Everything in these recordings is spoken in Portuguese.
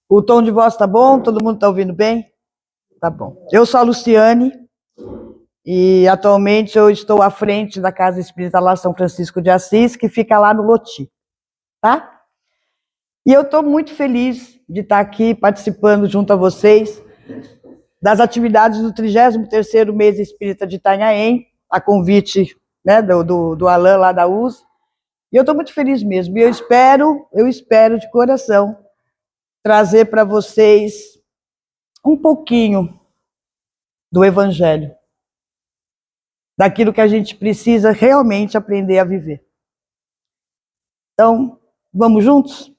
O tom de voz tá bom? Todo mundo tá ouvindo bem? Tá bom. Eu sou a Luciane e atualmente eu estou à frente da Casa Espírita lá São Francisco de Assis, que fica lá no Loti, tá? E eu estou muito feliz de estar aqui participando junto a vocês das atividades do 33º Mês Espírita de Itanhaém, a convite, né, do Alain lá da US. E eu estou muito feliz mesmo. E eu espero de coração trazer para vocês um pouquinho do Evangelho, daquilo que a gente precisa realmente aprender a viver. Então, vamos juntos?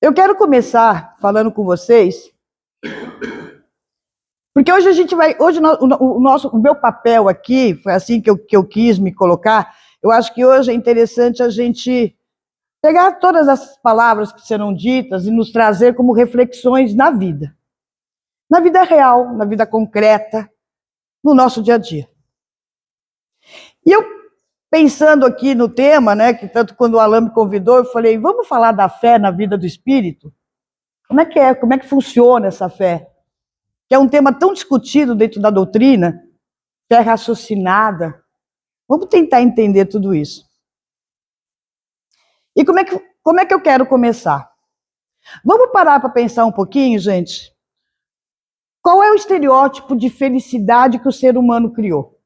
Eu quero começar falando com vocês, porque hoje a gente vai, hoje o meu papel aqui, foi assim que eu quis me colocar, eu acho que hoje é interessante a gente pegar todas as palavras que serão ditas e nos trazer como reflexões na vida real, na vida concreta, no nosso dia a dia. E eu, pensando aqui no tema, né, que tanto quando o Alain me convidou, eu falei, vamos falar da fé na vida do espírito? Como é que funciona essa fé? Que é um tema tão discutido dentro da doutrina, fé raciocinada. Vamos tentar entender tudo isso. E como é que eu quero começar? Vamos parar para pensar um pouquinho, gente? Qual é o estereótipo de felicidade que o ser humano criou?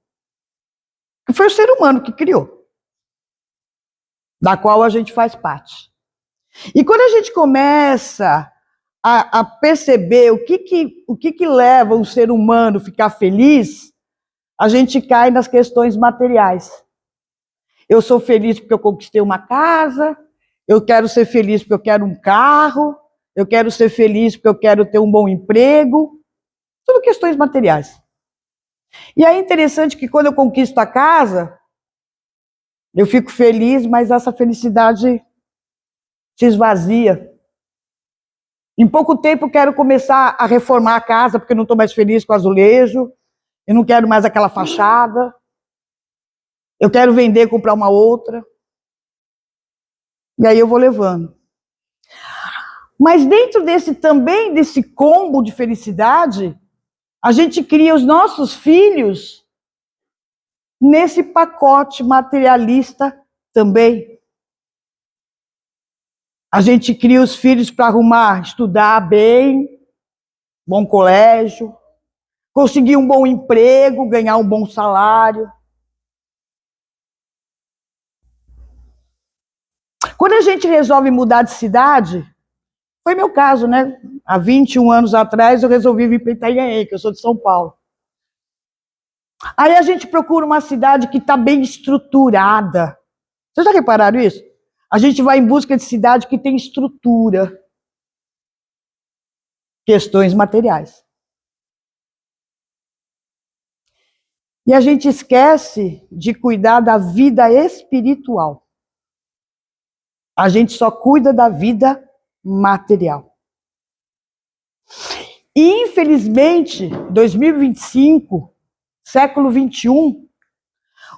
Que foi o ser humano que criou, da qual a gente faz parte. E quando a gente começa a perceber o que leva um ser humano a ficar feliz, a gente cai nas questões materiais. Eu sou feliz porque eu conquistei uma casa, eu quero ser feliz porque eu quero um carro, eu quero ser feliz porque eu quero ter um bom emprego, tudo questões materiais. E é interessante que quando eu conquisto a casa, eu fico feliz, mas essa felicidade se esvazia. Em pouco tempo eu quero começar a reformar a casa, porque eu não estou mais feliz com o azulejo, eu não quero mais aquela fachada, eu quero vender, comprar uma outra. E aí eu vou levando. Mas dentro desse combo de felicidade, a gente cria os nossos filhos nesse pacote materialista também. A gente cria os filhos para arrumar, estudar bem, bom colégio, conseguir um bom emprego, ganhar um bom salário. Quando a gente resolve mudar de cidade, foi meu caso, né? Há 21 anos atrás eu resolvi vir para Itanhaém, que eu sou de São Paulo. Aí a gente procura uma cidade que está bem estruturada. Vocês já repararam isso? A gente vai em busca de cidade que tem estrutura. Questões materiais. E a gente esquece de cuidar da vida espiritual. A gente só cuida da vida material. E, infelizmente, 2025, século 21,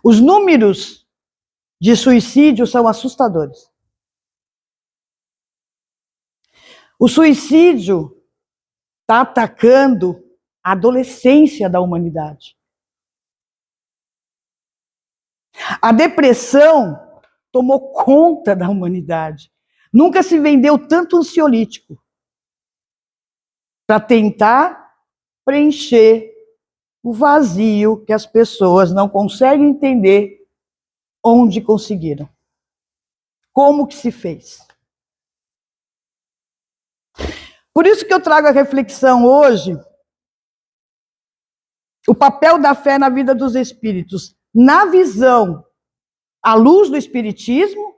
os números de suicídio são assustadores. O suicídio está atacando a adolescência da humanidade. A depressão tomou conta da humanidade. Nunca se vendeu tanto ansiolítico para tentar preencher o vazio que as pessoas não conseguem entender onde conseguiram. Como que se fez? Por isso que eu trago a reflexão hoje, o papel da fé na vida dos espíritos, na visão, à luz do espiritismo,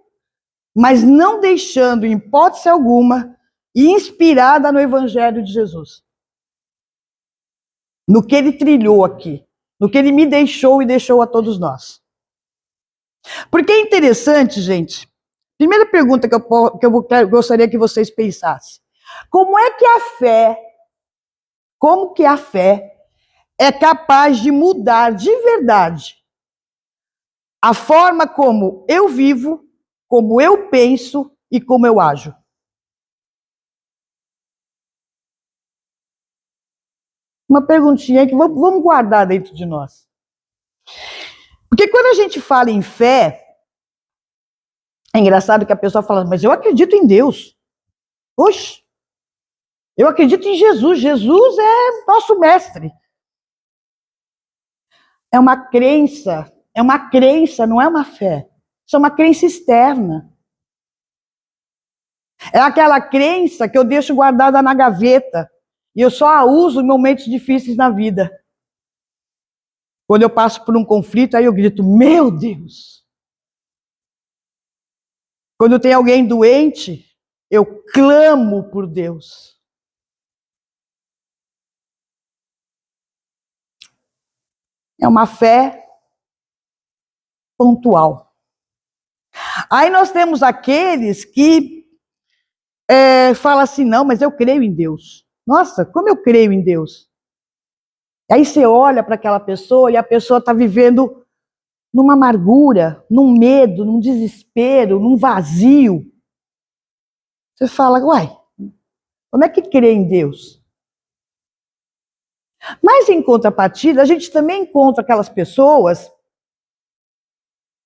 mas não deixando, em hipótese alguma, inspirada no Evangelho de Jesus. No que ele trilhou aqui, no que ele me deixou e deixou a todos nós. Porque é interessante, gente, primeira pergunta que eu gostaria que vocês pensassem. Como que a fé é capaz de mudar de verdade a forma como eu vivo, como eu penso e como eu ajo. Uma perguntinha que vamos guardar dentro de nós. Porque quando a gente fala em fé, é engraçado que a pessoa fala, mas eu acredito em Deus. Oxe, eu acredito em Jesus. Jesus é nosso mestre. É uma crença, não é uma fé. Isso é uma crença externa. É aquela crença que eu deixo guardada na gaveta e eu só a uso em momentos difíceis na vida. Quando eu passo por um conflito, aí eu grito, meu Deus! Quando tem alguém doente, eu clamo por Deus. É uma fé pontual. Aí nós temos aqueles que falam assim, não, mas eu creio em Deus. Nossa, como eu creio em Deus? Aí você olha para aquela pessoa e a pessoa está vivendo numa amargura, num medo, num desespero, num vazio. Você fala, uai, como é que crê em Deus? Mas em contrapartida, a gente também encontra aquelas pessoas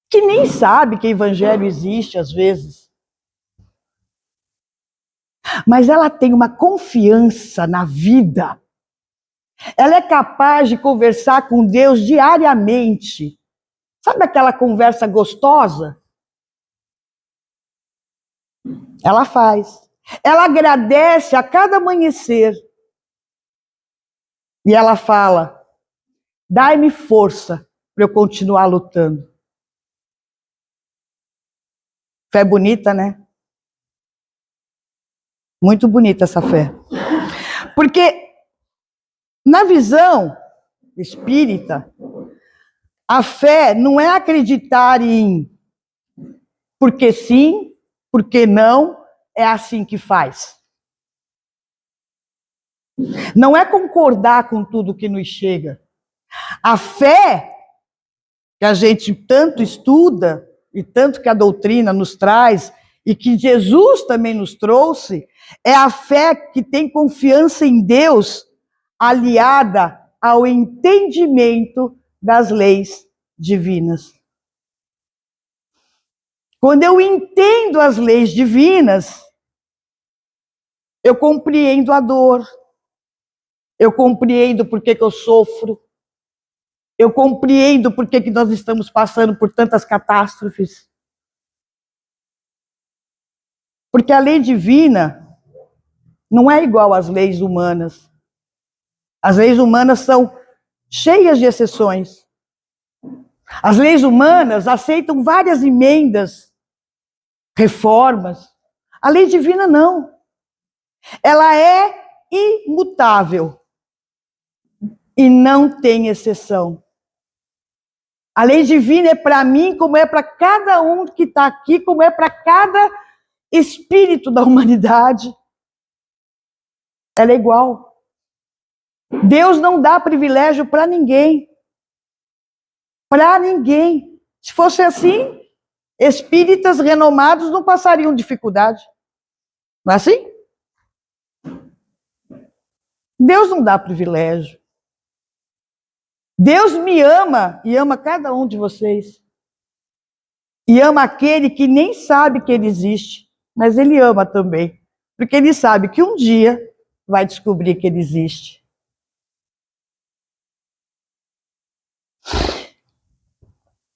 que nem sabem que evangelho existe às vezes. Mas ela tem uma confiança na vida. Ela é capaz de conversar com Deus diariamente. Sabe aquela conversa gostosa? Ela faz. Ela agradece a cada amanhecer. E ela fala, dai-me força para eu continuar lutando. Fé bonita, né? Muito bonita essa fé. Porque na visão espírita, a fé não é acreditar em porque sim, porque não, é assim que faz. Não é concordar com tudo que nos chega. A fé que a gente tanto estuda e tanto que a doutrina nos traz e que Jesus também nos trouxe, é a fé que tem confiança em Deus aliada ao entendimento das leis divinas. Quando eu entendo as leis divinas, eu compreendo a dor, eu compreendo por que eu sofro, eu compreendo por que nós estamos passando por tantas catástrofes. Porque a lei divina não é igual às leis humanas. As leis humanas são cheias de exceções. As leis humanas aceitam várias emendas, reformas. A lei divina não. Ela é imutável e não tem exceção. A lei divina é para mim como é para cada um que está aqui, como é para cada espírito da humanidade. Ela é igual. Deus não dá privilégio para ninguém. Para ninguém. Se fosse assim, espíritas renomados não passariam dificuldade. Não é assim? Deus não dá privilégio. Deus me ama e ama cada um de vocês. E ama aquele que nem sabe que ele existe, mas ele ama também. Porque ele sabe que um dia vai descobrir que ele existe.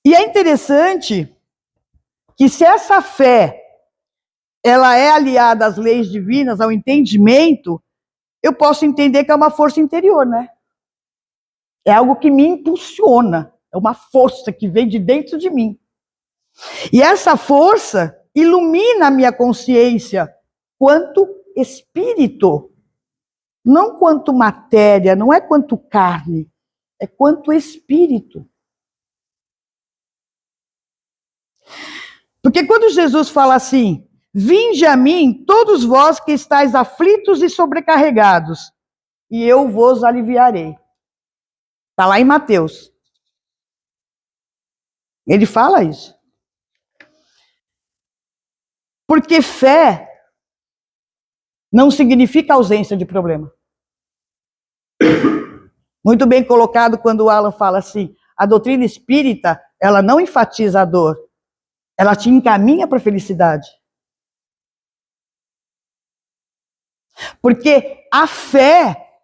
E é interessante que se essa fé ela é aliada às leis divinas, ao entendimento, eu posso entender que é uma força interior, né? É algo que me impulsiona, é uma força que vem de dentro de mim. E essa força ilumina a minha consciência quanto espírito, não quanto matéria, não é quanto carne, é quanto espírito. Porque quando Jesus fala assim, vinde a mim todos vós que estáis aflitos e sobrecarregados, e eu vos aliviarei. Está lá em Mateus. Ele fala isso. Porque fé não significa ausência de problema. Muito bem colocado quando o Alan fala assim, a doutrina espírita, ela não enfatiza a dor, ela te encaminha para a felicidade. Porque a fé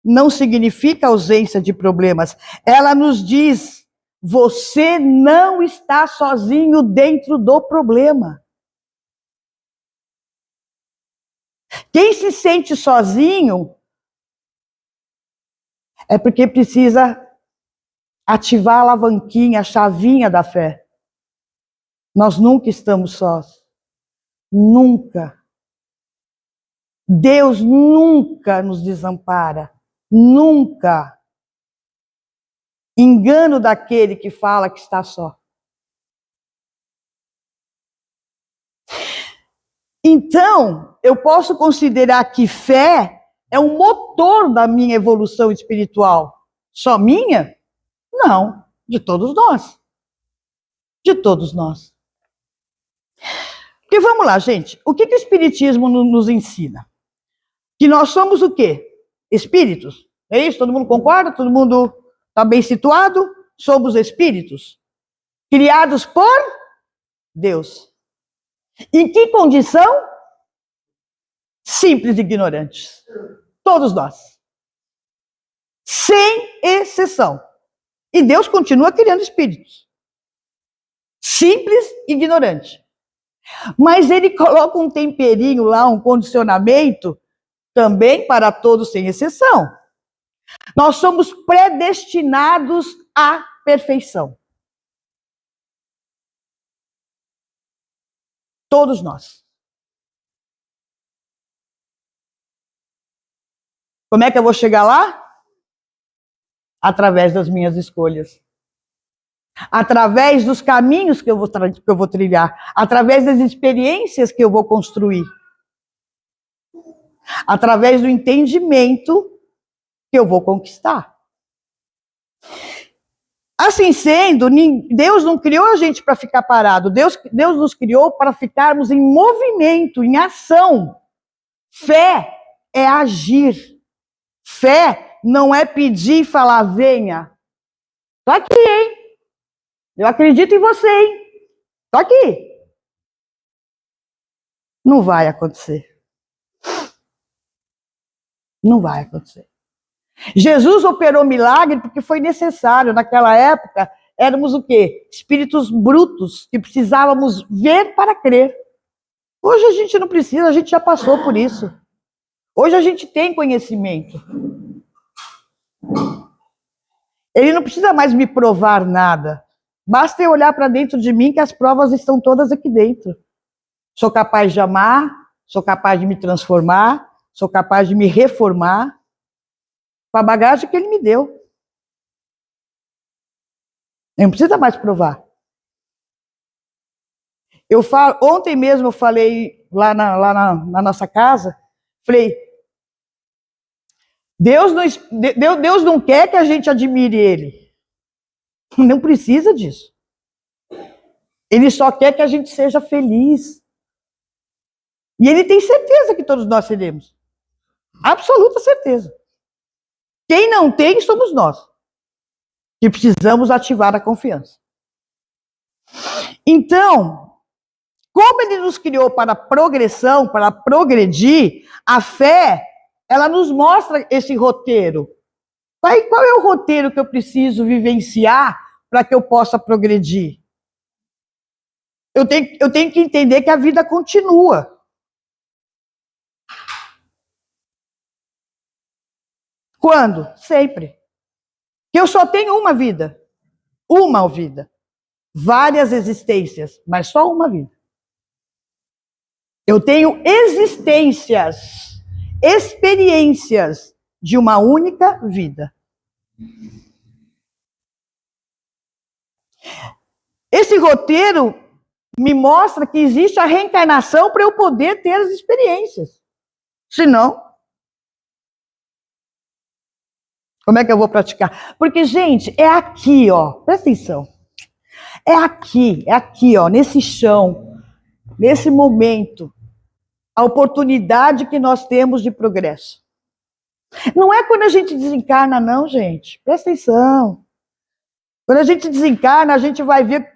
não significa ausência de problemas. Ela nos diz, você não está sozinho dentro do problema. Quem se sente sozinho é porque precisa ativar a alavanquinha, a chavinha da fé. Nós nunca estamos sós. Nunca. Deus nunca nos desampara. Nunca. Engano daquele que fala que está só. Então, eu posso considerar que fé é um motor da minha evolução espiritual. Só minha? Não, de todos nós. De todos nós. Porque vamos lá, gente, o que o Espiritismo nos ensina? Que nós somos o quê? Espíritos. É isso? Todo mundo concorda? Todo mundo está bem situado? Somos espíritos. Criados por Deus. Em que condição? Simples e ignorantes. Todos nós. Sem exceção. E Deus continua criando espíritos. Simples e ignorante. Mas ele coloca um temperinho lá, um condicionamento, também para todos sem exceção. Nós somos predestinados à perfeição. Todos nós. Como é que eu vou chegar lá? Através das minhas escolhas. Através dos caminhos que eu vou trilhar. Através das experiências que eu vou construir. Através do entendimento que eu vou conquistar. Assim sendo, Deus não criou a gente para ficar parado. Deus nos criou para ficarmos em movimento, em ação. Fé é agir. Fé não é pedir e falar, venha. Tô aqui, hein? Eu acredito em você, hein? Tô aqui. Não vai acontecer. Não vai acontecer. Jesus operou milagre porque foi necessário. Naquela época, éramos o quê? Espíritos brutos, que precisávamos ver para crer. Hoje a gente não precisa, a gente já passou por isso. Hoje a gente tem conhecimento. Ele não precisa mais me provar nada. Basta eu olhar para dentro de mim que as provas estão todas aqui dentro. Sou capaz de amar, sou capaz de me transformar, sou capaz de me reformar com a bagagem que ele me deu. Ele não precisa mais provar. Ontem mesmo eu falei lá na nossa casa, falei, Deus não quer que a gente admire ele. Não precisa disso. Ele só quer que a gente seja feliz. E ele tem certeza que todos nós seremos. Absoluta certeza. Quem não tem, somos nós. Que precisamos ativar a confiança. Então, como ele nos criou para progressão, para progredir, a fé, ela nos mostra esse roteiro. Qual é o roteiro que eu preciso vivenciar para que eu possa progredir? Eu tenho que entender que a vida continua. Quando? Sempre. Que eu só tenho uma vida. Uma vida. Várias existências, mas só uma vida. Eu tenho existências, experiências de uma única vida. Esse roteiro me mostra que existe a reencarnação para eu poder ter as experiências. Senão, como é que eu vou praticar? Porque, gente, é aqui, ó, presta atenção. É aqui, ó, nesse chão. nesse momento, a oportunidade que nós temos de progresso. Não é quando a gente desencarna, não, gente. Presta atenção. Quando a gente desencarna, a gente vai ver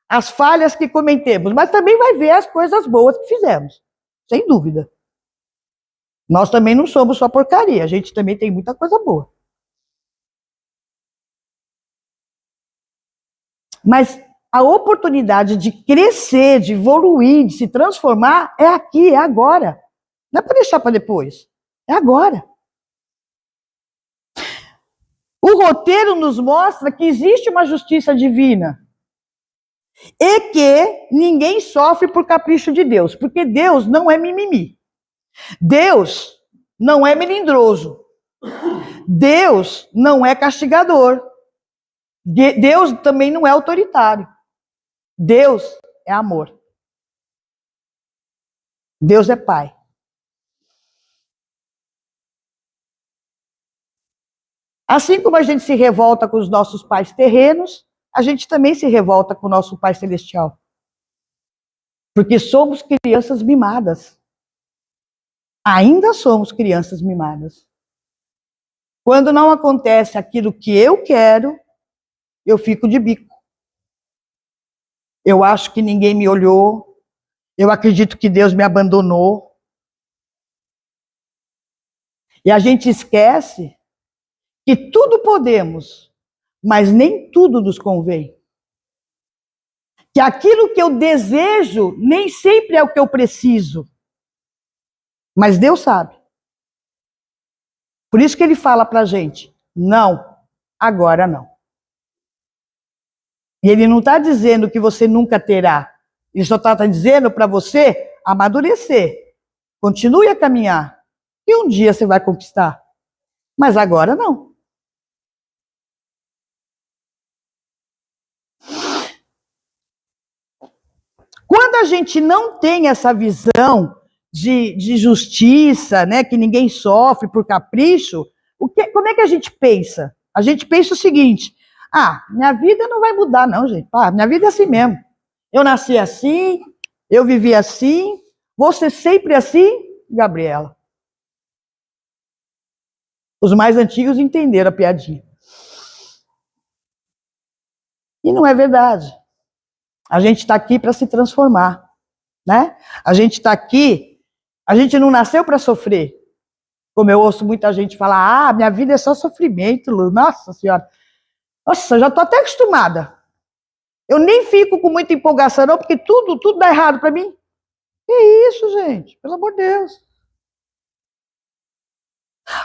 as falhas que cometemos, mas também vai ver as coisas boas que fizemos, sem dúvida. Nós também não somos só porcaria, a gente também tem muita coisa boa. Mas a oportunidade de crescer, de evoluir, de se transformar, é aqui, é agora. Não é para deixar para depois, é agora. O roteiro nos mostra que existe uma justiça divina e que ninguém sofre por capricho de Deus, porque Deus não é mimimi. Deus não é melindroso. Deus não é castigador. Deus também não é autoritário. Deus é amor. Deus é Pai. Assim como a gente se revolta com os nossos pais terrenos, a gente também se revolta com o nosso Pai Celestial. Porque somos crianças mimadas. Ainda somos crianças mimadas. Quando não acontece aquilo que eu quero, eu fico de bico. Eu acho que ninguém me olhou. Eu acredito que Deus me abandonou. E a gente esquece que tudo podemos, mas nem tudo nos convém. Que aquilo que eu desejo nem sempre é o que eu preciso. Mas Deus sabe. Por isso que ele fala pra gente, não, agora não. E ele não está dizendo que você nunca terá. Ele só está dizendo para você amadurecer. Continue a caminhar. E um dia você vai conquistar. Mas agora não. Quando a gente não tem essa visão de justiça, né, que ninguém sofre por capricho, como é que a gente pensa? A gente pensa o seguinte, minha vida não vai mudar não, gente. Minha vida é assim mesmo. Eu nasci assim, eu vivi assim, vou ser sempre assim, Gabriela. Os mais antigos entenderam a piadinha. E não é verdade. A gente está aqui para se transformar, né? A gente está aqui, a gente não nasceu para sofrer. Como eu ouço muita gente falar, minha vida é só sofrimento, Lu. Nossa Senhora. Nossa, eu já estou até acostumada. Eu nem fico com muita empolgação, não, porque tudo dá errado para mim. Que isso, gente? Pelo amor de Deus.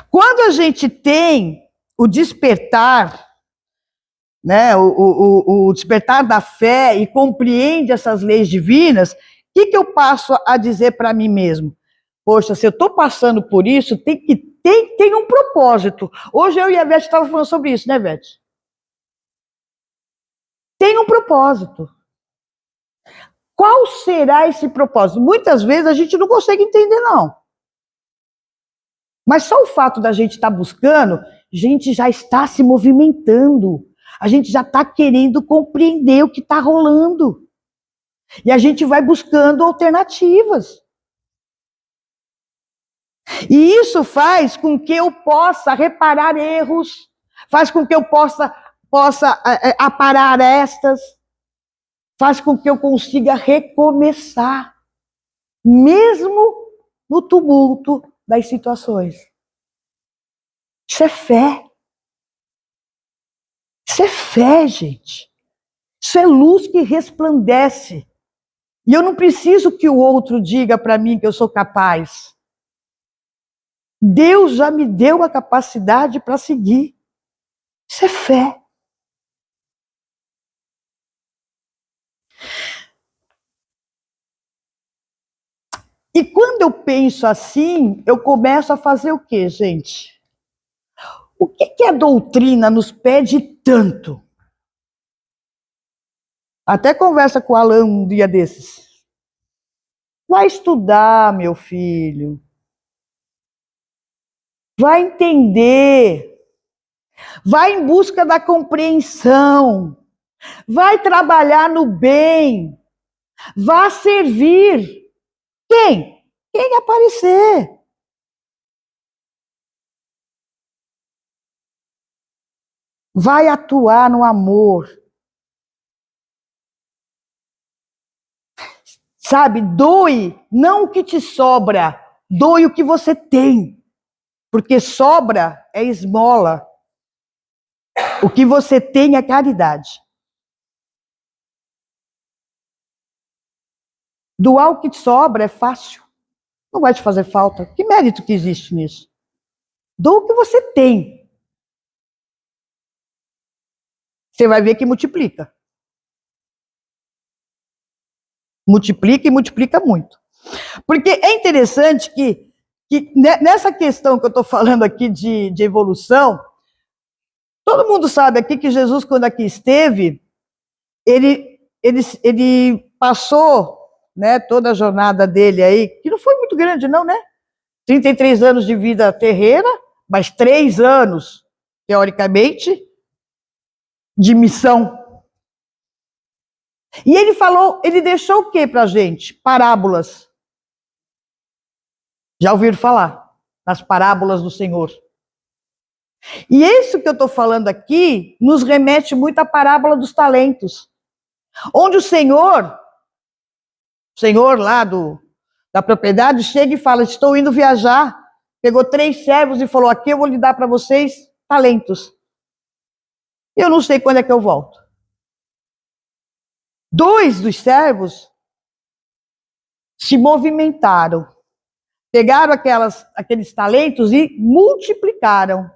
Quando a gente tem o despertar, né, o despertar da fé e compreende essas leis divinas, o que eu passo a dizer para mim mesmo? Poxa, se eu estou passando por isso, tem um propósito. Hoje eu e a Vete estavam falando sobre isso, né, Vete? Tem um propósito. Qual será esse propósito? Muitas vezes a gente não consegue entender, não. Mas só o fato da gente estar buscando, a gente já está se movimentando. A gente já está querendo compreender o que está rolando. E a gente vai buscando alternativas. E isso faz com que eu possa reparar erros, faz com que eu possa aparar arestas, faz com que eu consiga recomeçar, mesmo no tumulto das situações. Isso é fé. Isso é fé, gente. Isso é luz que resplandece. E eu não preciso que o outro diga para mim que eu sou capaz. Deus já me deu a capacidade para seguir. Isso é fé. E quando eu penso assim, eu começo a fazer o quê, gente? O que a doutrina nos pede tanto? Até conversa com o Alan um dia desses. Vai estudar, meu filho. Vai entender. Vai em busca da compreensão. Vai trabalhar no bem. Vá servir. Quem? Quem aparecer. Vai atuar no amor. Sabe, doe não o que te sobra, doe o que você tem. Porque sobra é esmola. O que você tem é caridade. Doar o que te sobra é fácil. Não vai te fazer falta. Que mérito que existe nisso? Doa o que você tem. Você vai ver que multiplica. Multiplica e multiplica muito. Porque é interessante que nessa questão que eu estou falando aqui de evolução, todo mundo sabe aqui que Jesus, quando aqui esteve, ele passou, né, toda a jornada dele aí, que não foi muito grande não, né? 33 anos de vida terrena, mas 3 anos, teoricamente, de missão. E ele falou, ele deixou o que pra gente? Parábolas. Já ouviram falar? Nas parábolas do Senhor. E isso que eu estou falando aqui nos remete muito à parábola dos talentos. Onde o Senhor lá da propriedade, chega e fala, estou indo viajar. Pegou 3 servos e falou, aqui eu vou lhe dar para vocês talentos. Eu não sei quando é que eu volto. 2 dos servos se movimentaram. Pegaram aqueles talentos e multiplicaram.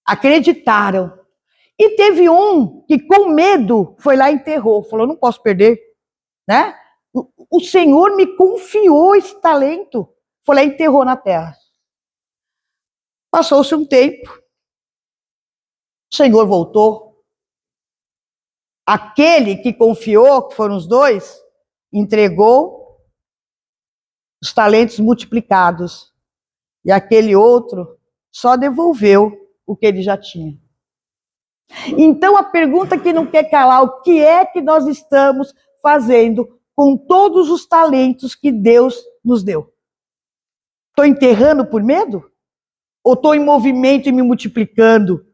Acreditaram. E teve um que, com medo, foi lá e enterrou. Falou, não posso perder, né? O Senhor me confiou esse talento. Foi lá e enterrou na terra. Passou-se um tempo. O Senhor voltou. Aquele que confiou, que foram os 2, entregou os talentos multiplicados. E aquele outro só devolveu o que ele já tinha. Então a pergunta que não quer calar, o que é que nós estamos fazendo com todos os talentos que Deus nos deu? Estou enterrando por medo? Ou estou em movimento e me multiplicando?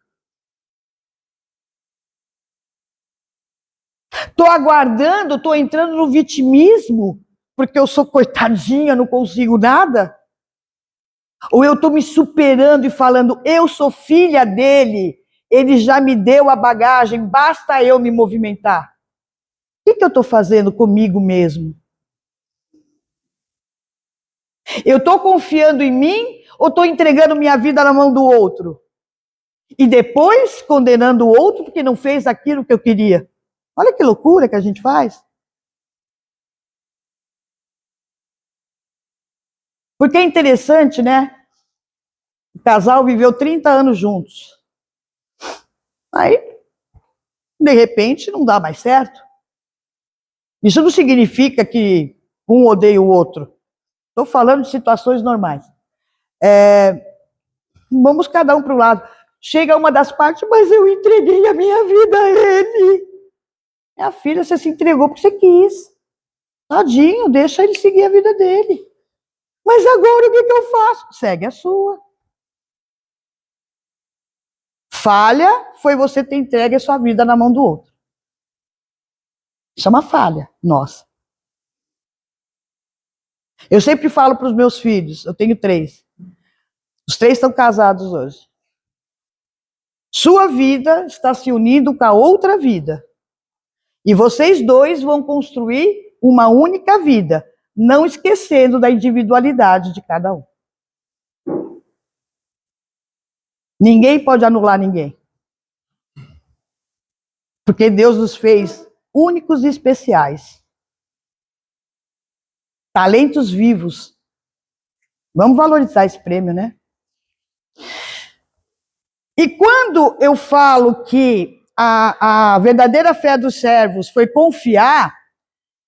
Estou aguardando, estou entrando no vitimismo, porque eu sou coitadinha, não consigo nada? Ou eu estou me superando e falando, eu sou filha dele, ele já me deu a bagagem, basta eu me movimentar? O que eu estou fazendo comigo mesmo? Eu estou confiando em mim ou estou entregando minha vida na mão do outro? E depois condenando o outro porque não fez aquilo que eu queria? Olha que loucura que a gente faz. Porque é interessante, né? O casal viveu 30 anos juntos. Aí, de repente, não dá mais certo. Isso não significa que um odeia o outro. Estou falando de situações normais. Vamos cada um para o lado. Chega uma das partes, mas eu entreguei a minha vida a ele. Minha filha, você se entregou porque você quis. Tadinho, deixa ele seguir a vida dele. Mas agora o que eu faço? Segue a sua. Falha foi você ter entregue a sua vida na mão do outro. Isso é uma falha nossa. Eu sempre falo para os meus filhos, eu tenho 3. Os 3 estão casados hoje. Sua vida está se unindo com a outra vida. E vocês 2 vão construir uma única vida, não esquecendo da individualidade de cada um. Ninguém pode anular ninguém. Porque Deus nos fez únicos e especiais. Talentos vivos. Vamos valorizar esse prêmio, né? E quando eu falo que a verdadeira fé dos servos foi confiar,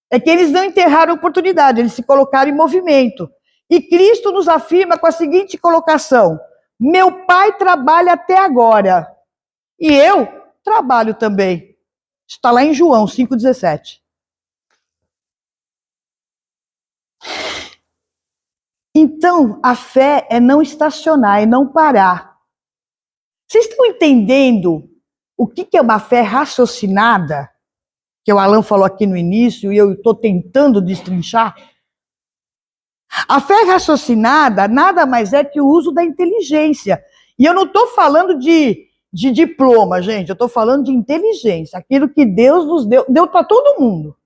é que eles não enterraram a oportunidade, eles se colocaram em movimento. E Cristo nos afirma com a seguinte colocação: meu Pai trabalha até agora, e eu trabalho também. Está lá em João 5,17. Então, a fé é não estacionar, é não parar. Vocês estão entendendo o que é uma fé raciocinada? Que o Alan falou aqui no início e eu estou tentando destrinchar. A fé raciocinada nada mais é que o uso da inteligência. E eu não estou falando de diploma, gente, eu estou falando de inteligência. Aquilo que Deus nos deu, deu para todo mundo.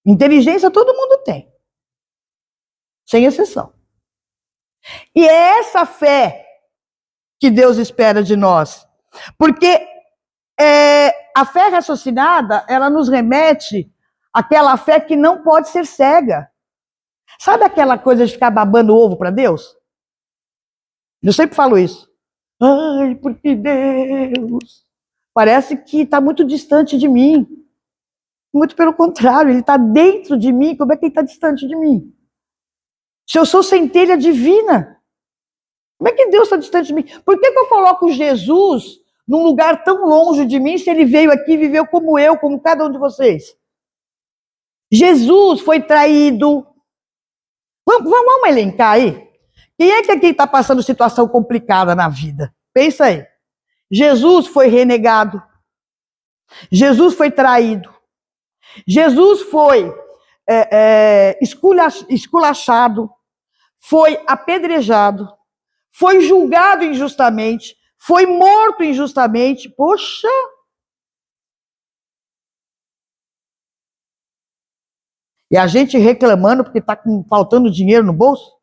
Inteligência todo mundo tem. Sem exceção. E é essa fé que Deus espera de nós. Porque a fé raciocinada, ela nos remete àquela fé que não pode ser cega. Sabe aquela coisa de ficar babando ovo para Deus? Eu sempre falo isso. Ai, porque Deus parece que está muito distante de mim. Muito pelo contrário, ele está dentro de mim. Como é que ele está distante de mim? Se eu sou centelha divina, como é que Deus está distante de mim? Por que eu coloco Jesus num lugar tão longe de mim se ele veio aqui e viveu como eu, como cada um de vocês? Jesus foi traído. Vamos elencar aí? Quem é que aqui está passando situação complicada na vida? Pensa aí. Jesus foi renegado. Jesus foi traído. Jesus foi esculachado. Foi apedrejado. Foi julgado injustamente. Foi morto injustamente. Poxa! E a gente reclamando porque está faltando dinheiro no bolso?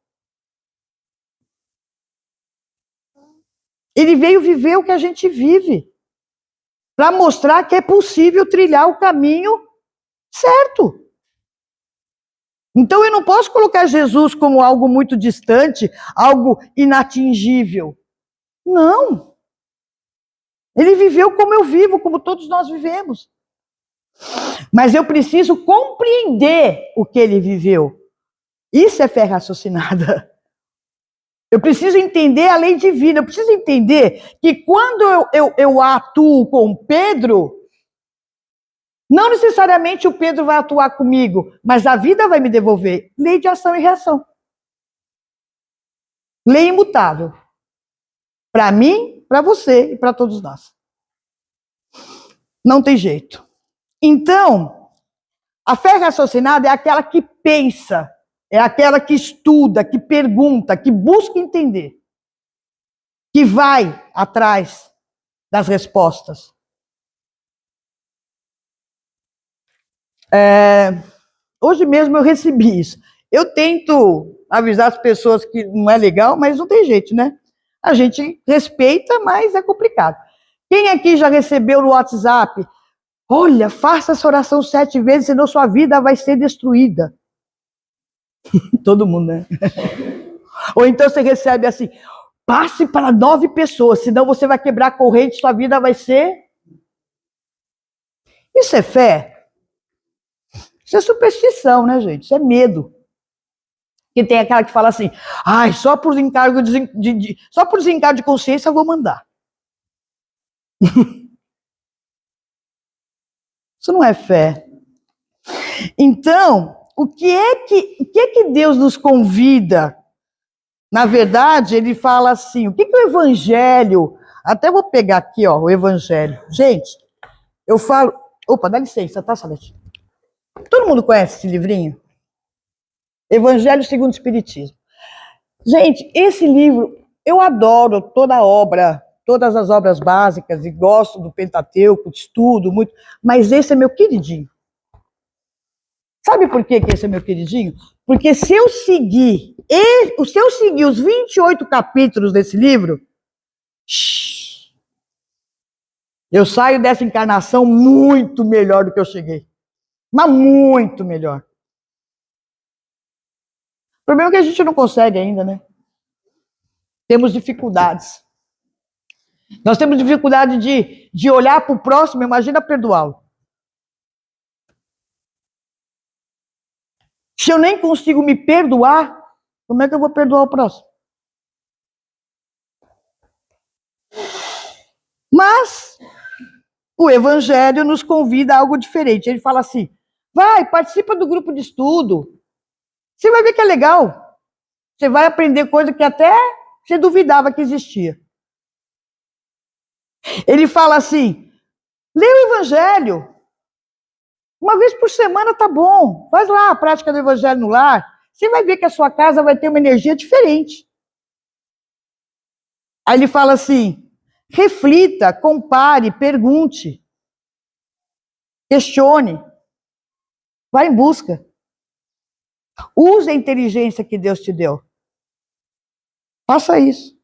Ele veio viver o que a gente vive, para mostrar que é possível trilhar o caminho certo. Então eu não posso colocar Jesus como algo muito distante, algo inatingível. Não. Ele viveu como eu vivo, como todos nós vivemos. Mas eu preciso compreender o que ele viveu. Isso é fé raciocinada. Eu preciso entender a lei divina. Eu preciso entender que quando eu atuo com Pedro, não necessariamente o Pedro vai atuar comigo, mas a vida vai me devolver. Lei de ação e reação. Lei imutável. Para mim, para você e para todos nós. Não tem jeito. Então, a fé raciocinada é aquela que pensa, é aquela que estuda, que pergunta, que busca entender, que vai atrás das respostas. Hoje mesmo eu recebi isso. Eu tento avisar as pessoas que não é legal, mas não tem jeito, né? A gente respeita, mas é complicado. Quem aqui já recebeu no WhatsApp? Olha, faça essa oração 7 vezes, senão sua vida vai ser destruída. Todo mundo, né? Ou então você recebe assim, passe para 9 pessoas, senão você vai quebrar a corrente, sua vida vai ser... Isso é fé? Isso é superstição, né, gente? Isso é medo. Que tem aquela que fala assim, ai, só por encargo só por desencargo de consciência eu vou mandar. Isso não é fé. Então, o que é que Deus nos convida? Na verdade, ele fala assim, o que o Evangelho... Até vou pegar aqui, ó, o Evangelho. Gente, eu falo... Opa, dá licença, tá, Salete? Todo mundo conhece esse livrinho? Evangelho segundo o Espiritismo. Gente, esse livro, eu adoro toda a obra, todas as obras básicas, e gosto do Pentateuco, estudo muito, mas esse é meu queridinho. Sabe por que esse é meu queridinho? Porque se eu seguir os 28 capítulos desse livro, eu saio dessa encarnação muito melhor do que eu cheguei. Mas muito melhor. O problema é que a gente não consegue ainda, né? Temos dificuldades. Nós temos dificuldade de olhar para o próximo, imagina perdoá-lo. Se eu nem consigo me perdoar, como é que eu vou perdoar o próximo? Mas o Evangelho nos convida a algo diferente. Ele fala assim, vai, participa do grupo de estudo. Você vai ver que é legal. Você vai aprender coisa que até você duvidava que existia. Ele fala assim, lê o Evangelho. Uma vez por semana tá bom. Faz lá a prática do Evangelho no lar. Você vai ver que a sua casa vai ter uma energia diferente. Aí ele fala assim, reflita, compare, pergunte, questione, vá em busca. Use a inteligência que Deus te deu. Faça isso.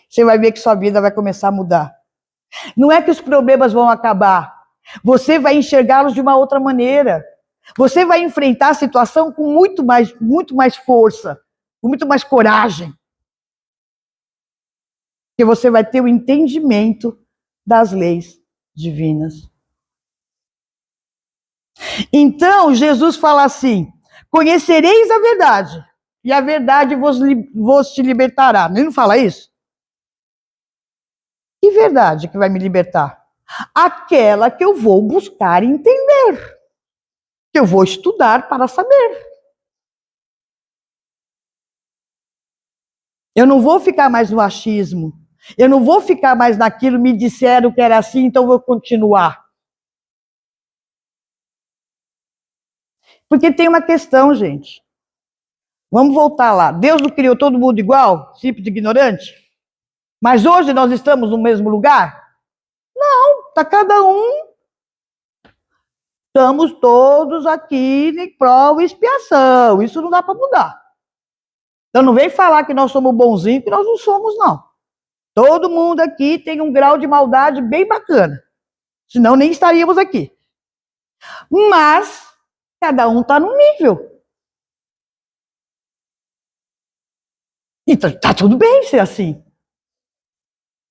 Você vai ver que sua vida vai começar a mudar. Não é que os problemas vão acabar. Você vai enxergá-los de uma outra maneira. Você vai enfrentar a situação com muito mais força, com muito mais coragem. Porque você vai ter o entendimento das leis divinas. Então, Jesus fala assim, conhecereis a verdade, e a verdade vos te libertará. Ele não fala isso? Que verdade que vai me libertar? Aquela que eu vou buscar entender, que eu vou estudar para saber. Eu não vou ficar mais no achismo, eu não vou ficar mais naquilo, me disseram que era assim, então vou continuar. Porque tem uma questão, gente. Vamos voltar lá. Deus não criou todo mundo igual, simples e ignorante? Mas hoje nós estamos no mesmo lugar? Não, está cada um. Estamos todos aqui em prova e expiação. Isso não dá para mudar. Então não vem falar que nós somos bonzinhos, que nós não somos, não. Todo mundo aqui tem um grau de maldade bem bacana. Senão nem estaríamos aqui. Mas cada um está num nível. Então está tudo bem ser assim.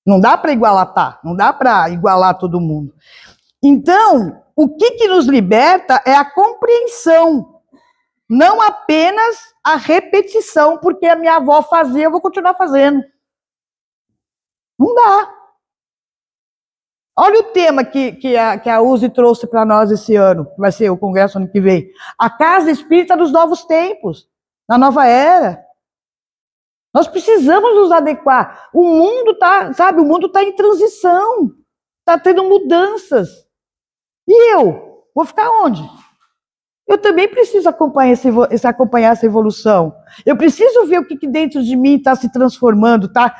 Não dá para igualar, não dá para igualar todo mundo. Então, o que nos liberta é a compreensão, não apenas a repetição, porque a minha avó fazia, eu vou continuar fazendo. Não dá. Olha o tema que a USE trouxe para nós esse ano, vai ser o congresso ano que vem. A Casa Espírita dos Novos Tempos, na nova era. Nós precisamos nos adequar. O mundo está, sabe, o mundo está em transição. Está tendo mudanças. E eu? Vou ficar onde? Eu também preciso acompanhar essa evolução. Eu preciso ver o que dentro de mim está se transformando, está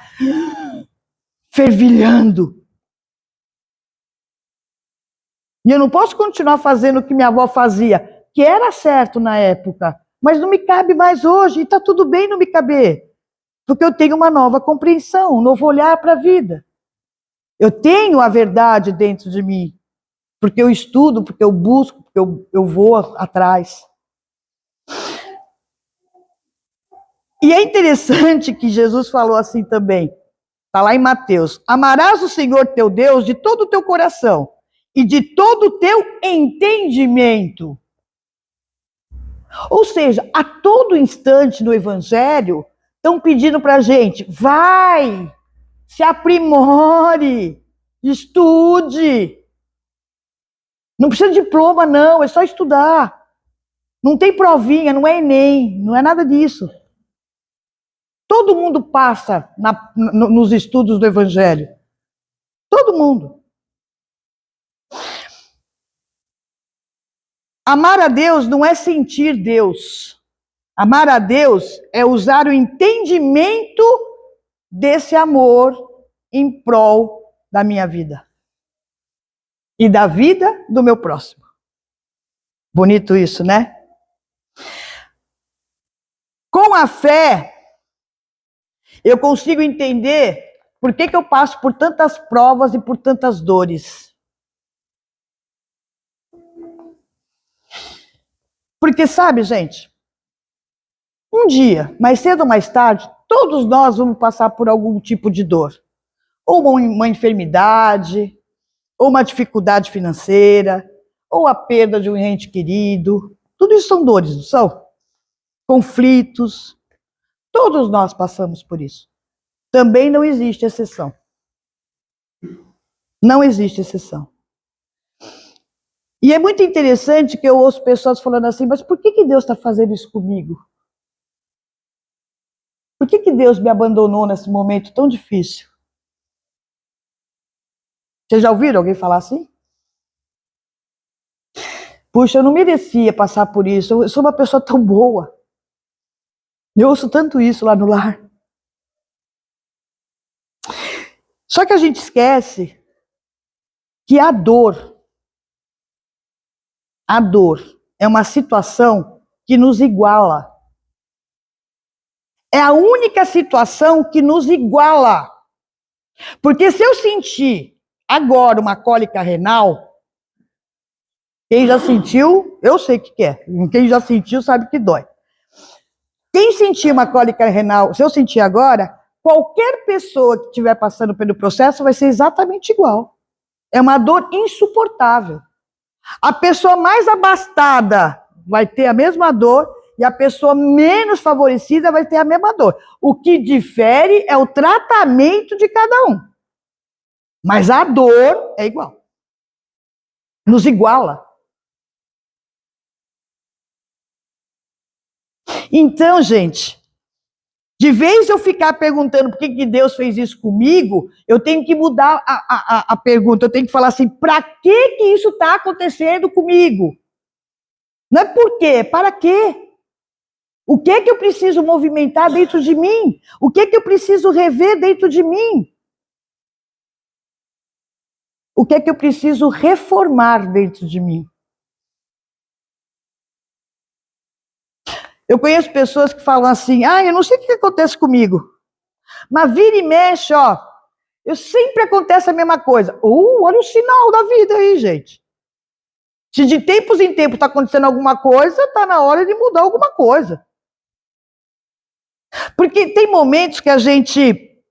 fervilhando. E eu não posso continuar fazendo o que minha avó fazia, que era certo na época, mas não me cabe mais hoje, e está tudo bem não me caber. Porque eu tenho uma nova compreensão, um novo olhar para a vida. Eu tenho a verdade dentro de mim. Porque eu estudo, porque eu busco, porque eu vou atrás. E é interessante que Jesus falou assim também, está lá em Mateus, amarás o Senhor teu Deus de todo o teu coração e de todo o teu entendimento. Ou seja, a todo instante no Evangelho, estão pedindo para a gente, vai, se aprimore, estude. Não precisa de diploma, não, é só estudar. Não tem provinha, não é Enem, não é nada disso. Todo mundo passa nos estudos do Evangelho. Todo mundo. Amar a Deus não é sentir Deus. Amar a Deus é usar o entendimento desse amor em prol da minha vida. E da vida do meu próximo. Bonito isso, né? Com a fé, eu consigo entender por que eu passo por tantas provas e por tantas dores. Porque, sabe, gente, um dia, mais cedo ou mais tarde, todos nós vamos passar por algum tipo de dor. Ou uma enfermidade, ou uma dificuldade financeira, ou a perda de um ente querido. Tudo isso são dores, não são? Conflitos. Todos nós passamos por isso. Também não existe exceção. Não existe exceção. E é muito interessante que eu ouço pessoas falando assim, mas por que Deus está fazendo isso comigo? Por que Deus me abandonou nesse momento tão difícil? Vocês já ouviram alguém falar assim? Puxa, eu não merecia passar por isso, eu sou uma pessoa tão boa. Eu ouço tanto isso lá no lar. Só que a gente esquece que a dor é uma situação que nos iguala. É a única situação que nos iguala. Porque se eu sentir agora uma cólica renal, quem já sentiu, eu sei o que é. Quem já sentiu sabe que dói. Quem sentir uma cólica renal, se eu sentir agora, qualquer pessoa que estiver passando pelo processo vai ser exatamente igual. É uma dor insuportável. A pessoa mais abastada vai ter a mesma dor e a pessoa menos favorecida vai ter a mesma dor. O que difere é o tratamento de cada um. Mas a dor é igual. Nos iguala. Então, gente, de vez eu ficar perguntando por que Deus fez isso comigo, eu tenho que mudar a pergunta. Eu tenho que falar assim, para que isso está acontecendo comigo? Não é por quê, é para quê? O que eu preciso movimentar dentro de mim? O que eu preciso rever dentro de mim? O que eu preciso reformar dentro de mim? Eu conheço pessoas que falam assim, eu não sei o que acontece comigo, mas vira e mexe, eu sempre acontece a mesma coisa. Olha o sinal da vida aí, gente. Se de tempos em tempos está acontecendo alguma coisa, está na hora de mudar alguma coisa. Porque tem momentos que a gente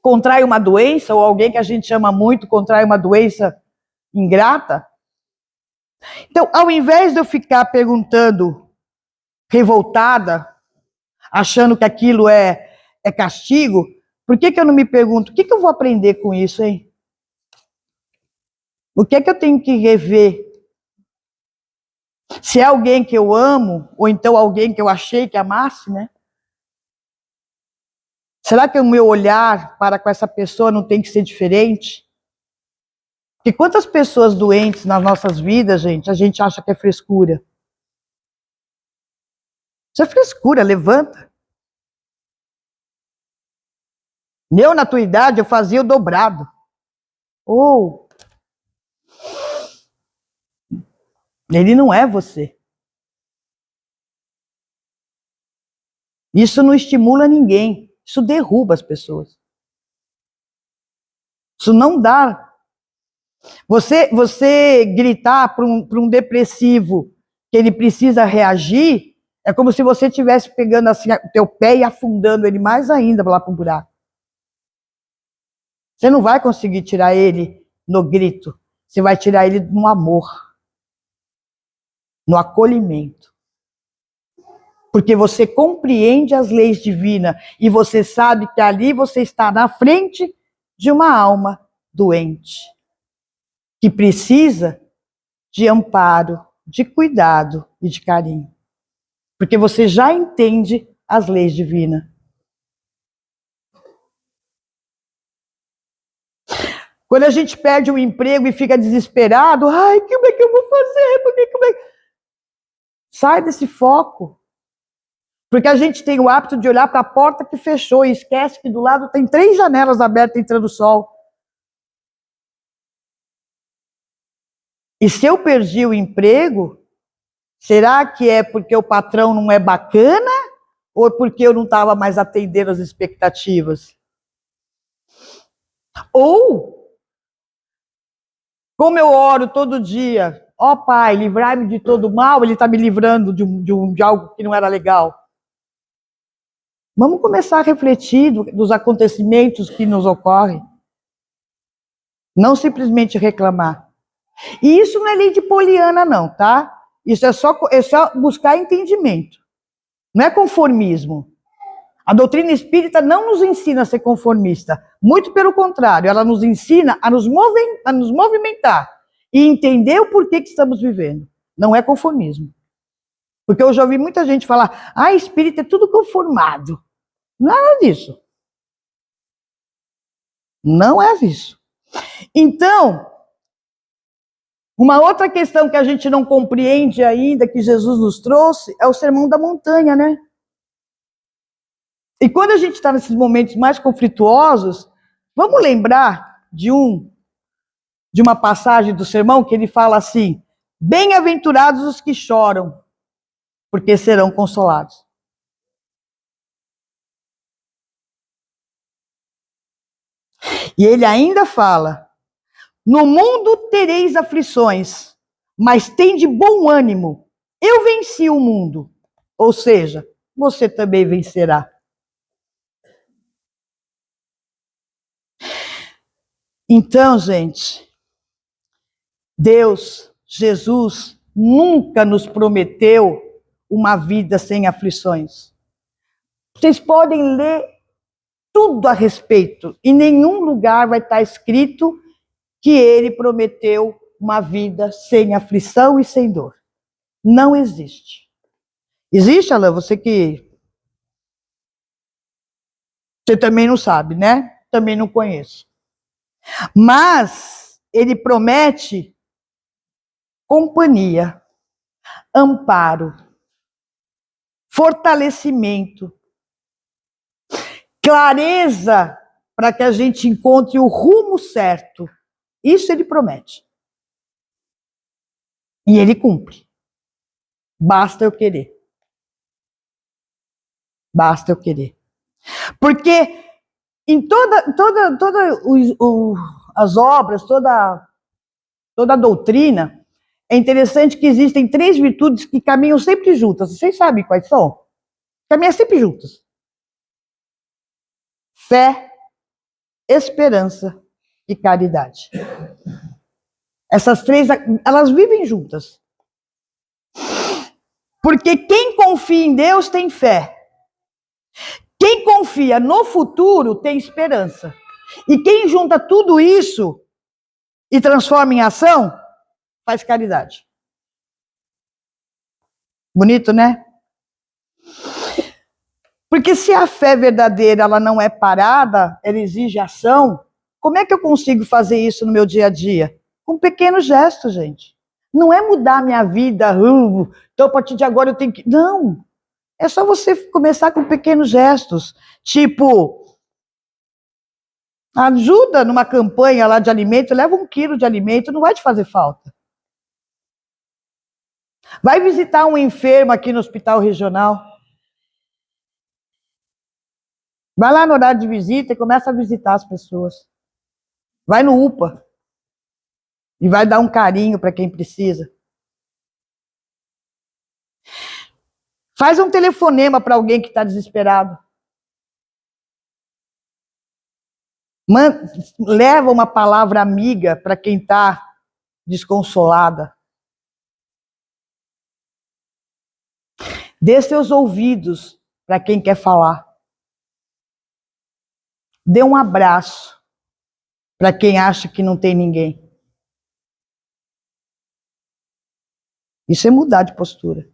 contrai uma doença, ou alguém que a gente ama muito contrai uma doença ingrata. Então, ao invés de eu ficar perguntando, revoltada, achando que aquilo é castigo, por que eu não me pergunto, o que eu vou aprender com isso, hein? O que eu tenho que rever? Se é alguém que eu amo, ou então alguém que eu achei que amasse, né? Será que o meu olhar para com essa pessoa não tem que ser diferente? Porque quantas pessoas doentes nas nossas vidas, gente, a gente acha que é frescura. Isso é frescura, levanta. Eu, na tua idade, eu fazia o dobrado. Ou ele não é você. Isso não estimula ninguém. Isso derruba as pessoas. Isso não dá. Você gritar para um depressivo que ele precisa reagir, é como se você estivesse pegando assim o teu pé e afundando ele mais ainda lá para o buraco. Você não vai conseguir tirar ele no grito. Você vai tirar ele no amor, no acolhimento. Porque você compreende as leis divinas e você sabe que ali você está na frente de uma alma doente, que precisa de amparo, de cuidado e de carinho. Porque você já entende as leis divinas. Quando a gente perde um emprego e fica desesperado, como é que eu vou fazer? Sai desse foco. Porque a gente tem o hábito de olhar para a porta que fechou e esquece que do lado tem 3 janelas abertas entrando sol. E se eu perdi o emprego, será que é porque o patrão não é bacana? Ou porque eu não estava mais atendendo as expectativas? Ou, como eu oro todo dia, Pai, livrai-me de todo mal, ele está me livrando de algo que não era legal. Vamos começar a refletir dos acontecimentos que nos ocorrem. Não simplesmente reclamar. E isso não é lei de Poliana, não, tá? Isso é só buscar entendimento. Não é conformismo. A doutrina espírita não nos ensina a ser conformista. Muito pelo contrário, ela nos ensina a nos movimentar e entender o porquê que estamos vivendo. Não é conformismo. Porque eu já ouvi muita gente falar, espírito é tudo conformado. Nada disso. Não é isso. Então, uma outra questão que a gente não compreende ainda, que Jesus nos trouxe, é o Sermão da Montanha, né? E quando a gente está nesses momentos mais conflituosos, vamos lembrar de uma passagem do sermão que ele fala assim: bem-aventurados os que choram, porque serão consolados. E ele ainda fala: no mundo tereis aflições, mas tende bom ânimo. Eu venci o mundo. Ou seja, você também vencerá. Então, gente, Deus, Jesus, nunca nos prometeu uma vida sem aflições. Vocês podem ler tudo a respeito, em nenhum lugar vai estar escrito que ele prometeu uma vida sem aflição e sem dor. Não existe. Existe, Alain? Você também não sabe, né? Também não conheço. Mas ele promete companhia, amparo, fortalecimento, clareza para que a gente encontre o rumo certo. Isso ele promete. E ele cumpre. Basta eu querer. Basta eu querer. Porque em todas as obras, toda a doutrina, é interessante que existem 3 virtudes que caminham sempre juntas. Vocês sabem quais são? Caminham sempre juntas. Fé, esperança e caridade. Essas 3, elas vivem juntas. Porque quem confia em Deus tem fé. Quem confia no futuro tem esperança. E quem junta tudo isso e transforma em ação, faz caridade. Bonito, né? Porque se a fé verdadeira ela não é parada, ela exige ação, como é que eu consigo fazer isso no meu dia a dia? Com pequenos gestos, gente. Não é mudar a minha vida, então a partir de agora eu tenho que... Não, é só você começar com pequenos gestos, tipo, ajuda numa campanha lá de alimento, leva 1 quilo de alimento, não vai te fazer falta. Vai visitar um enfermo aqui no hospital regional. Vai lá no horário de visita e começa a visitar as pessoas. Vai no UPA e vai dar um carinho para quem precisa. Faz um telefonema para alguém que está desesperado. Leva uma palavra amiga para quem está desconsolada. Dê seus ouvidos para quem quer falar. Dê um abraço para quem acha que não tem ninguém. Isso é mudar de postura.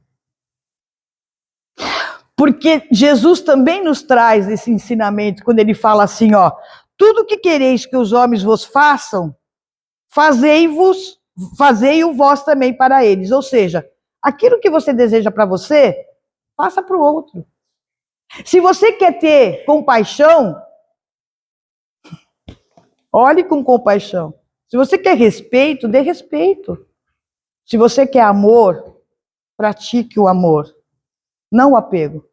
Porque Jesus também nos traz esse ensinamento, quando ele fala assim, ó, tudo que quereis que os homens vos façam, fazei-o vós também para eles. Ou seja, aquilo que você deseja para você, faça para o outro. Se você quer ter compaixão, olhe com compaixão. Se você quer respeito, dê respeito. Se você quer amor, pratique o amor, não o apego.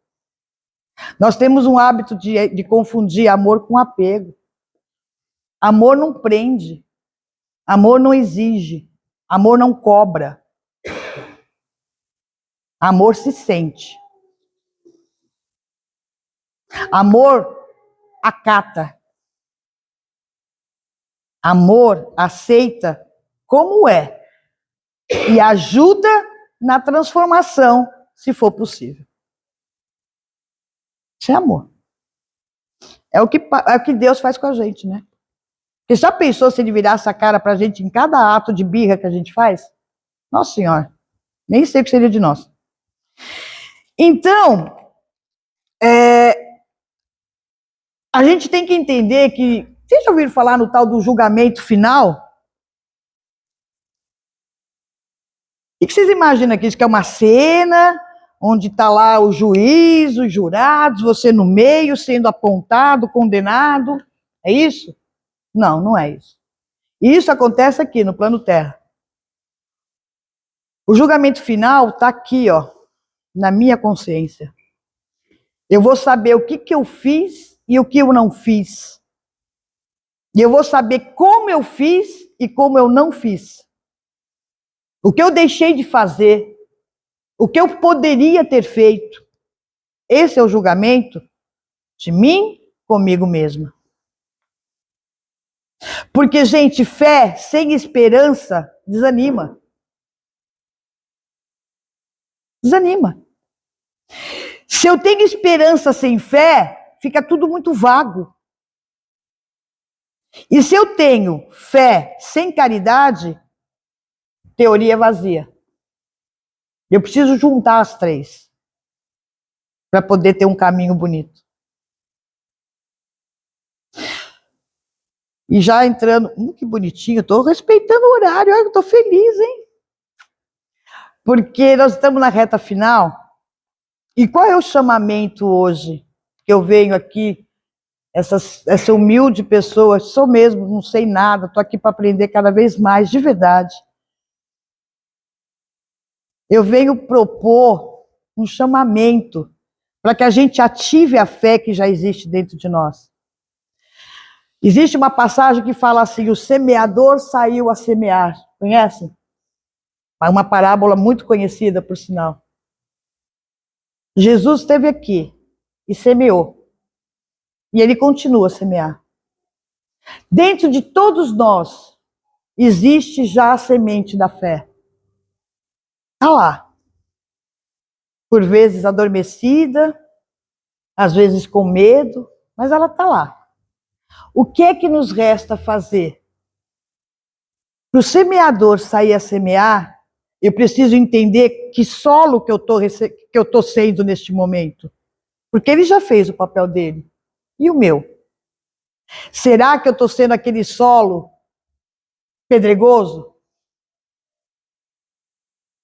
Nós temos um hábito de confundir amor com apego. Amor não prende. Amor não exige. Amor não cobra. Amor se sente. Amor acata. Amor aceita como é. E ajuda na transformação, se for possível. Isso é amor. É o que Deus faz com a gente, né? Você já pensou se ele virasse a cara pra gente em cada ato de birra que a gente faz? Nossa Senhora, nem sei o que seria de nós. Então, a gente tem que entender que... Vocês já ouviram falar no tal do julgamento final? O que vocês imaginam aqui? Isso que é uma cena onde está lá o juiz, os jurados, você no meio, sendo apontado, condenado. É isso? Não, não é isso. Isso acontece aqui no plano Terra. O julgamento final está aqui, ó, na minha consciência. Eu vou saber o que eu fiz e o que eu não fiz. E eu vou saber como eu fiz e como eu não fiz. O que eu deixei de fazer, o que eu poderia ter feito. Esse é o julgamento de mim comigo mesma. Porque, gente, fé sem esperança desanima. Desanima. Se eu tenho esperança sem fé, fica tudo muito vago. E se eu tenho fé sem caridade, teoria vazia. Eu preciso juntar as três para poder ter um caminho bonito. E já entrando, que bonitinho, estou respeitando o horário, eu estou feliz, hein? Porque nós estamos na reta final. E qual é o chamamento hoje? Que eu venho aqui, essa humilde pessoa, sou mesmo, não sei nada, estou aqui para aprender cada vez mais, de verdade. Eu venho propor um chamamento para que a gente ative a fé que já existe dentro de nós. Existe uma passagem que fala assim, o semeador saiu a semear. Conhecem? É uma parábola muito conhecida, por sinal. Jesus esteve aqui e semeou. E ele continua a semear. Dentro de todos nós, existe já a semente da fé. Está lá. Por vezes adormecida, às vezes com medo, mas ela está lá. O que é que nos resta fazer? Para o semeador sair a semear, eu preciso entender que solo que eu estou sendo neste momento. Porque ele já fez o papel dele. E o meu? Será que eu estou sendo aquele solo pedregoso?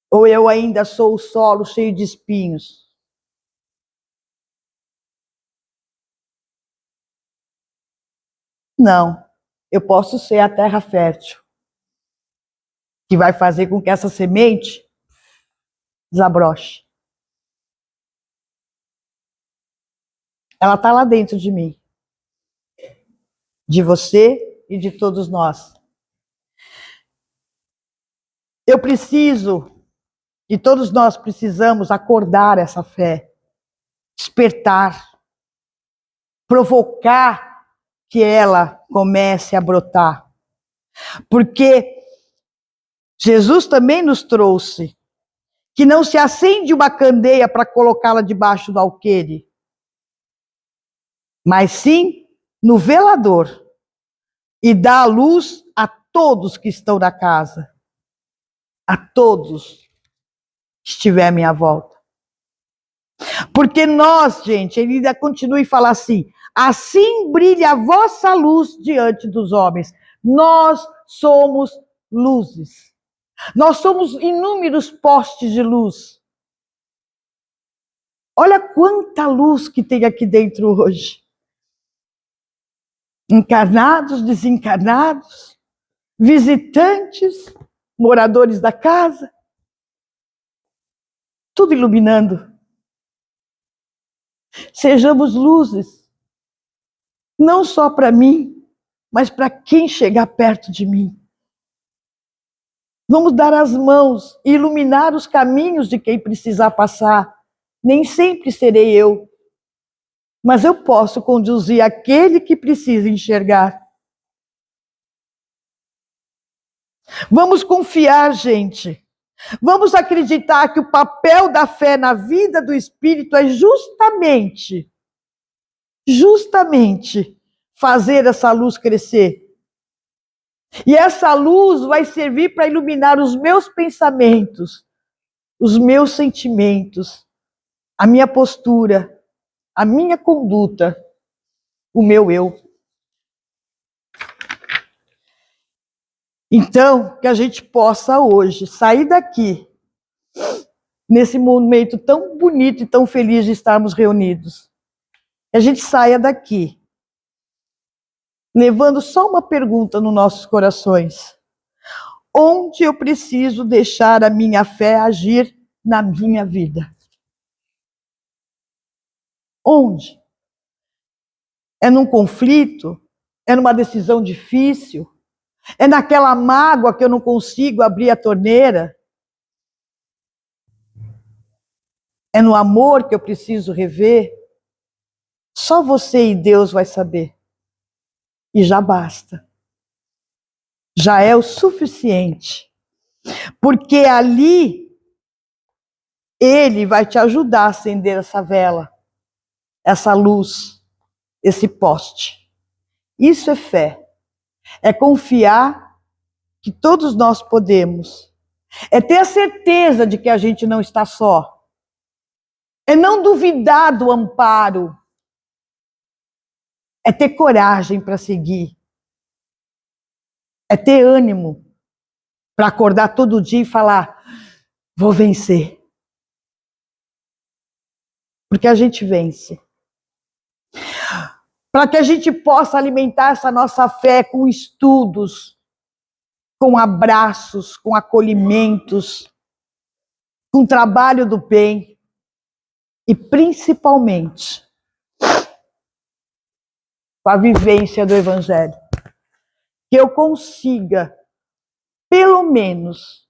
Ou eu ainda sou o solo cheio de espinhos? Não. Eu posso ser a terra fértil, que vai fazer com que essa semente desabroche. Ela está lá dentro de mim, de você e de todos nós. Eu preciso, e todos nós precisamos acordar essa fé, despertar, provocar que ela comece a brotar. Porque Jesus também nos trouxe que não se acende uma candeia para colocá-la debaixo do alqueire, mas sim no velador, e dá a luz a todos que estão na casa, a todos que estiver à minha volta. Porque nós, gente, ele ainda continua e fala assim, assim brilha a vossa luz diante dos homens. Nós somos luzes. Nós somos inúmeros postes de luz. Olha quanta luz que tem aqui dentro hoje. Encarnados, desencarnados, visitantes, moradores da casa, tudo iluminando. Sejamos luzes, não só para mim, mas para quem chegar perto de mim. Vamos dar as mãos e iluminar os caminhos de quem precisar passar. Nem sempre serei eu, mas eu posso conduzir aquele que precisa enxergar. Vamos confiar, gente. Vamos acreditar que o papel da fé na vida do espírito é justamente fazer essa luz crescer. E essa luz vai servir para iluminar os meus pensamentos, os meus sentimentos, a minha postura, a minha conduta, o meu eu. Então, que a gente possa hoje sair daqui, nesse momento tão bonito e tão feliz de estarmos reunidos, que a gente saia daqui, levando só uma pergunta nos nossos corações: onde eu preciso deixar a minha fé agir na minha vida? Onde? É num conflito? É numa decisão difícil? É naquela mágoa que eu não consigo abrir a torneira? É no amor que eu preciso rever? Só você e Deus vai saber. E já basta. Já é o suficiente. Porque ali Ele vai te ajudar a acender essa vela, essa luz, esse poste. Isso é fé. É confiar que todos nós podemos. É ter a certeza de que a gente não está só. É não duvidar do amparo. É ter coragem para seguir. É ter ânimo para acordar todo dia e falar: vou vencer. Porque a gente vence. Para que a gente possa alimentar essa nossa fé com estudos, com abraços, com acolhimentos, com trabalho do bem e principalmente com a vivência do Evangelho. Que eu consiga, pelo menos,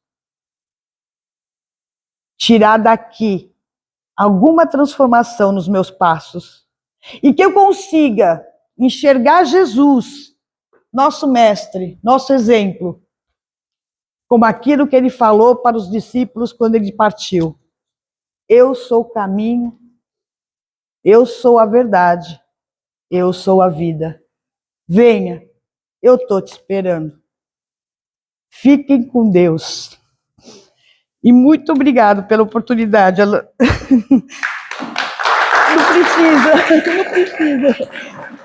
tirar daqui alguma transformação nos meus passos. E que eu consiga enxergar Jesus, nosso mestre, nosso exemplo, como aquilo que ele falou para os discípulos quando ele partiu. Eu sou o caminho, eu sou a verdade, eu sou a vida. Venha, eu estou te esperando. Fiquem com Deus. E muito obrigado pela oportunidade. Não precisa, não precisa.